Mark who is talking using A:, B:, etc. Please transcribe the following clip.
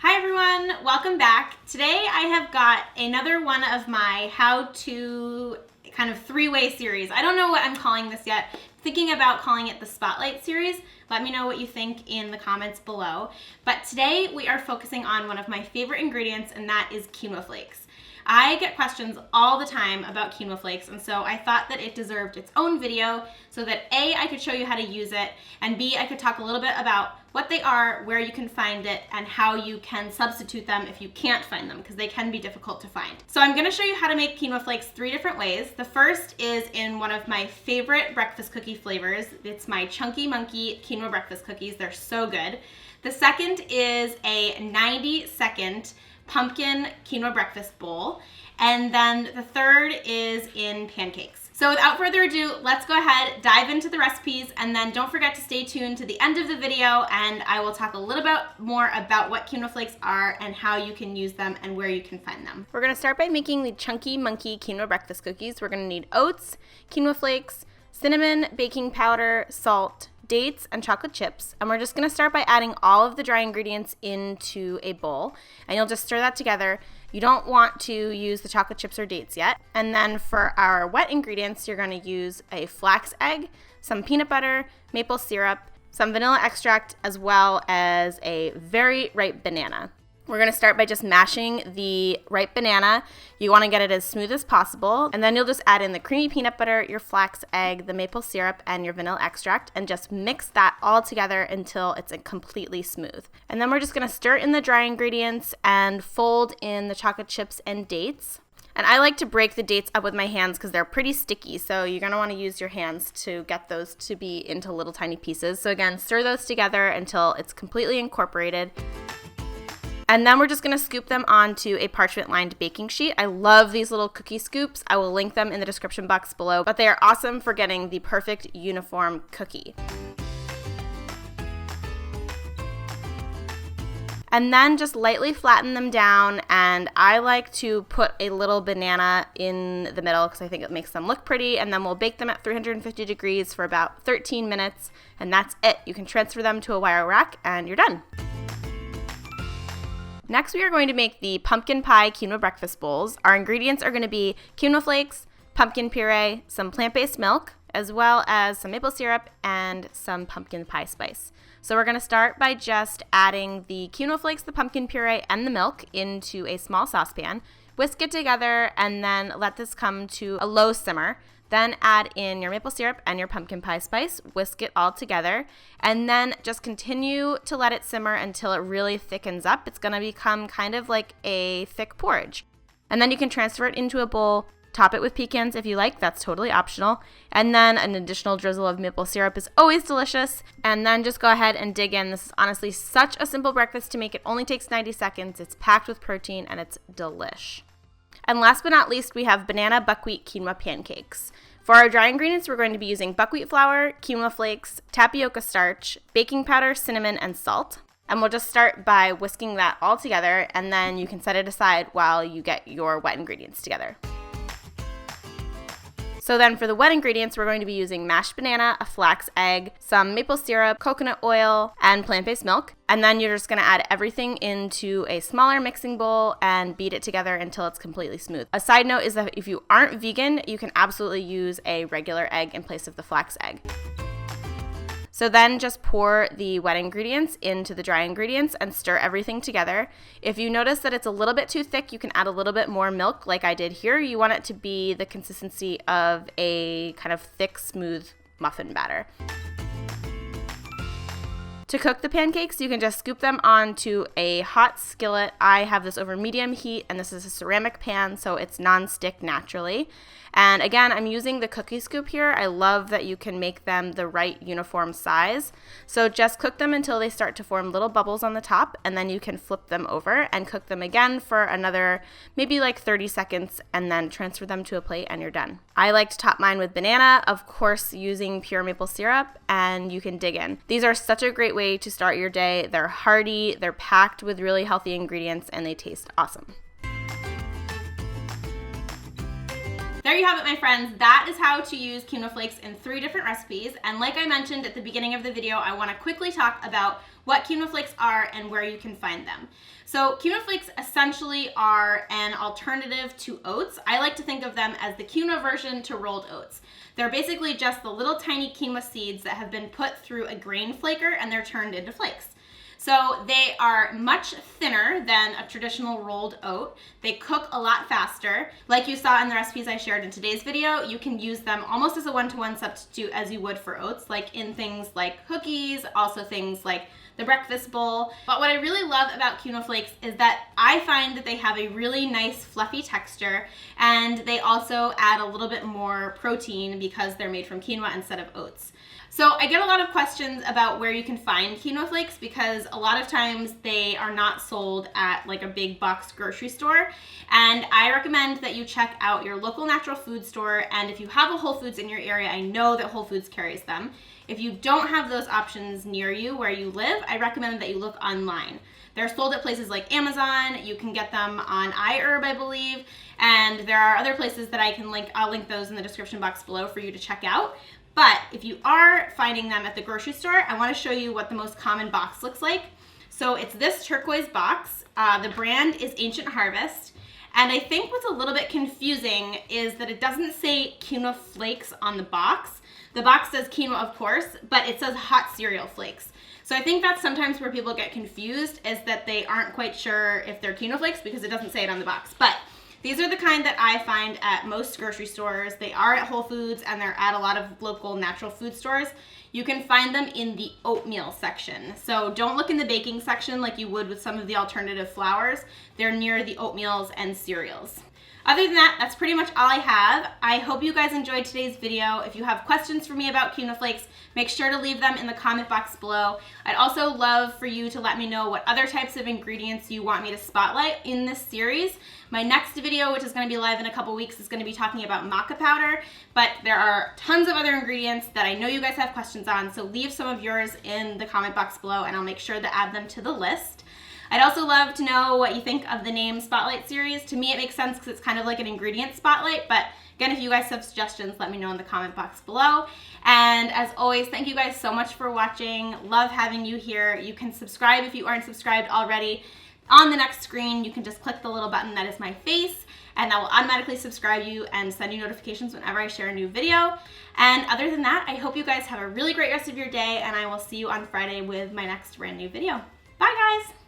A: Hi everyone, welcome back. Today I have got another one of my how-to kind of three-way series. I don't know what I'm calling this yet. I'm thinking about calling it the Spotlight series. Let me know what you think in the comments below. But today we are focusing on one of my favorite ingredients, and that is quinoa flakes. I get questions all the time about quinoa flakes, and so I thought that it deserved its own video so that A, I could show you how to use it, and B, I could talk a little bit about what they are, where you can find it, and how you can substitute them if you can't find them, because they can be difficult to find. So I'm gonna show you how to make quinoa flakes 3 different ways. The first is in one of my favorite breakfast cookie flavors. It's my Chunky Monkey quinoa breakfast cookies. They're so good. The second is a 90-second pumpkin quinoa breakfast bowl. And then the third is in pancakes. So without further ado, let's go ahead, dive into the recipes, and then don't forget to stay tuned to the end of the video, and I will talk a little bit more about what quinoa flakes are and how you can use them and where you can find them. We're gonna start by making the Chunky Monkey quinoa breakfast cookies. We're gonna need oats, quinoa flakes, cinnamon, baking powder, salt, dates, and chocolate chips. And we're just gonna start by adding all of the dry ingredients into a bowl, and you'll just stir that together. You don't want to use the chocolate chips or dates yet. And then for our wet ingredients, you're gonna use a flax egg, some peanut butter, maple syrup, some vanilla extract, as well as a very ripe banana. We're gonna start by just mashing the ripe banana. You wanna get it as smooth as possible, and then you'll just add in the creamy peanut butter, your flax egg, the maple syrup, and your vanilla extract, and just mix that all together until it's completely smooth. And then we're just gonna stir in the dry ingredients and fold in the chocolate chips and dates. And I like to break the dates up with my hands because they're pretty sticky, so you're gonna wanna use your hands to get those to be into little tiny pieces. So again, stir those together until it's completely incorporated. And then we're just gonna scoop them onto a parchment-lined baking sheet. I love these little cookie scoops. I will link them in the description box below, but they are awesome for getting the perfect uniform cookie. And then just lightly flatten them down, and I like to put a little banana in the middle because I think it makes them look pretty, and then we'll bake them at 350 degrees for about 13 minutes, and that's it. You can transfer them to a wire rack, and you're done. Next, we are going to make the pumpkin pie quinoa breakfast bowls. Our ingredients are going to be quinoa flakes, pumpkin puree, some plant-based milk, as well as some maple syrup and some pumpkin pie spice. So we're going to start by just adding the quinoa flakes, the pumpkin puree, and the milk into a small saucepan. Whisk it together and then let this come to a low simmer. Then add in your maple syrup and your pumpkin pie spice, whisk it all together, and then just continue to let it simmer until it really thickens up. It's gonna become kind of like a thick porridge. And then you can transfer it into a bowl, top it with pecans if you like, that's totally optional. And then an additional drizzle of maple syrup is always delicious. And then just go ahead and dig in. This is honestly such a simple breakfast to make. It only takes 90 seconds, it's packed with protein, and it's delish. And last but not least, we have banana buckwheat quinoa pancakes. For our dry ingredients, we're going to be using buckwheat flour, quinoa flakes, tapioca starch, baking powder, cinnamon, and salt. And we'll just start by whisking that all together, and then you can set it aside while you get your wet ingredients together. So then for the wet ingredients, we're going to be using mashed banana, a flax egg, some maple syrup, coconut oil, and plant-based milk. And then you're just gonna add everything into a smaller mixing bowl and beat it together until it's completely smooth. A side note is that if you aren't vegan, you can absolutely use a regular egg in place of the flax egg. So then just pour the wet ingredients into the dry ingredients and stir everything together. If you notice that it's a little bit too thick, you can add a little bit more milk like I did here. You want it to be the consistency of a kind of thick, smooth muffin batter. To cook the pancakes, you can just scoop them onto a hot skillet. I have this over medium heat, and this is a ceramic pan, so it's non-stick naturally. And again, I'm using the cookie scoop here. I love that you can make them the right uniform size. So just cook them until they start to form little bubbles on the top, and then you can flip them over and cook them again for another maybe like 30 seconds, and then transfer them to a plate and you're done. I like to top mine with banana, of course using pure maple syrup, and you can dig in. These are such a great way to start your day. They're hearty, they're packed with really healthy ingredients, and they taste awesome. there you have it, my friends. That is how to use quinoa flakes in 3 different recipes. And like I mentioned at the beginning of the video, I want to quickly talk about what quinoa flakes are and where you can find them. So quinoa flakes essentially are an alternative to oats. I like to think of them as the quinoa version to rolled oats. They're basically just the little tiny quinoa seeds that have been put through a grain flaker and they're turned into flakes. So they are much thinner than a traditional rolled oat. They cook a lot faster. Like you saw in the recipes I shared in today's video, you can use them almost as a one-to-one substitute as you would for oats, like in things like cookies, also things like the breakfast bowl. But what I really love about quinoa flakes is that I find that they have a really nice fluffy texture, and they also add a little bit more protein because they're made from quinoa instead of oats. So I get a lot of questions about where you can find quinoa flakes because a lot of times they are not sold at like a big box grocery store. And I recommend that you check out your local natural food store. And if you have a Whole Foods in your area, I know that Whole Foods carries them. If you don't have those options near you where you live, I recommend that you look online. They're sold at places like Amazon. You can get them on iHerb, I believe. And there are other places that I can link. I'll link those in the description box below for you to check out. But if you are finding them at the grocery store, I want to show you what the most common box looks like. So it's this turquoise box. The brand is Ancient Harvest. And I think what's a little bit confusing is that it doesn't say quinoa flakes on the box. The box says quinoa, of course, but it says hot cereal flakes. So I think that's sometimes where people get confused, is that they aren't quite sure if they're quinoa flakes because it doesn't say it on the box. But these are the kind that I find at most grocery stores. They are at Whole Foods and they're at a lot of local natural food stores. You can find them in the oatmeal section. So don't look in the baking section like you would with some of the alternative flours. They're near the oatmeals and cereals. Other than that, that's pretty much all I have. I hope you guys enjoyed today's video. If you have questions for me about quinoa flakes, make sure to leave them in the comment box below. I'd also love for you to let me know what other types of ingredients you want me to spotlight in this series. My next video, which is going to be live in a couple weeks, is going to be talking about maca powder, but there are tons of other ingredients that I know you guys have questions on, so leave some of yours in the comment box below and I'll make sure to add them to the list. I'd also love to know what you think of the name Spotlight series. To me, it makes sense because it's kind of like an ingredient spotlight, but again, if you guys have suggestions, let me know in the comment box below. And as always, thank you guys so much for watching. Love having you here. You can subscribe if you aren't subscribed already. On the next screen, you can just click the little button that is my face, and that will automatically subscribe you and send you notifications whenever I share a new video. And other than that, I hope you guys have a really great rest of your day, and I will see you on Friday with my next brand new video. Bye, guys!